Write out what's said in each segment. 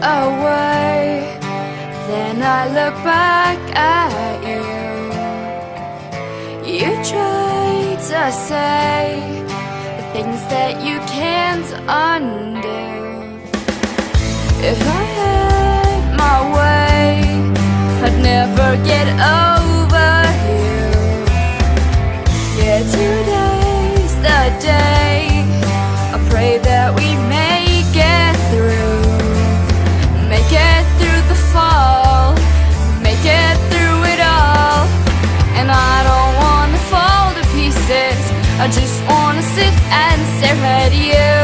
Away, then I look back at you. You try to say the things that you can't undo. If I had my way, I'd never get over you. Yeah, today's the day. I pray that we make it through. Make it through the fall, make it through it all. And I don't wanna fall to pieces, I just wanna sit and stare at you.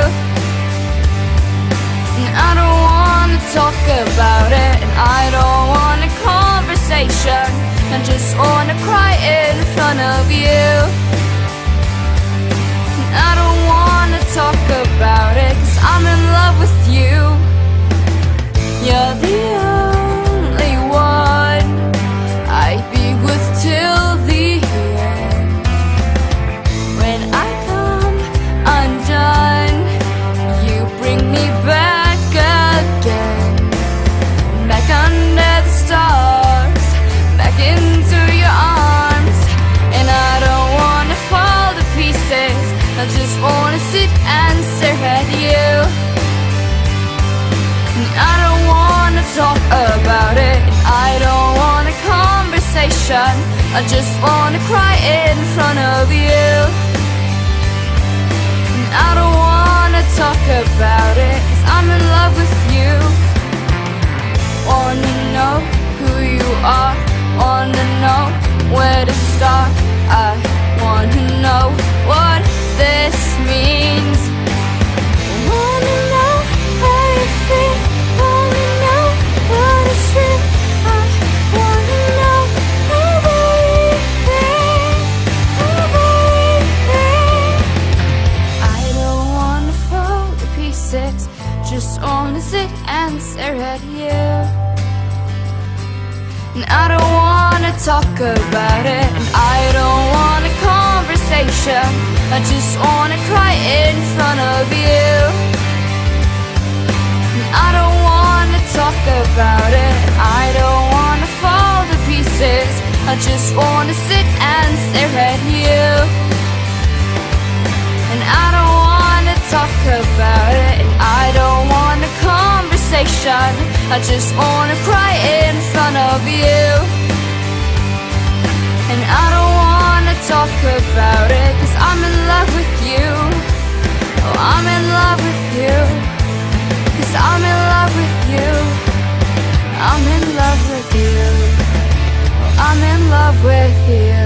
And I don't wanna talk about it, and I don't want a conversation. I just wanna cry in front of you. And I don't wanna talk about it, 'cause I'm in love with you. You're the only one I'd be with till the end. When I come undone, you bring me back again. Back under the stars, back into your arms. And I don't wanna fall to pieces, I just wanna sit and stare at you. I don't wanna talk about it, I don't want a conversation. I just wanna cry in front of you. I don't wanna talk about it, 'cause I'm in love with you. Wanna know who you are, wanna know where to start. I wanna know what this means. Wanna know how you feel, wanna know what is true. I wanna know everything, everything. I don't wanna fall to pieces, just wanna sit and stare at you. And I don't wanna talk about it, and I don't want a conversation. I just wanna cry in front of you. I don't wanna talk about it, I don't wanna fall to pieces. I just wanna sit and stare at you. And I don't wanna talk about it, and I don't want a conversation. I just wanna cry in front of you. And I don't wanna talk about it, 'cause I'm in love with you. Oh, I'm in love with you. 'Cause I'm in love with you. I'm in love with you. I'm in love with you.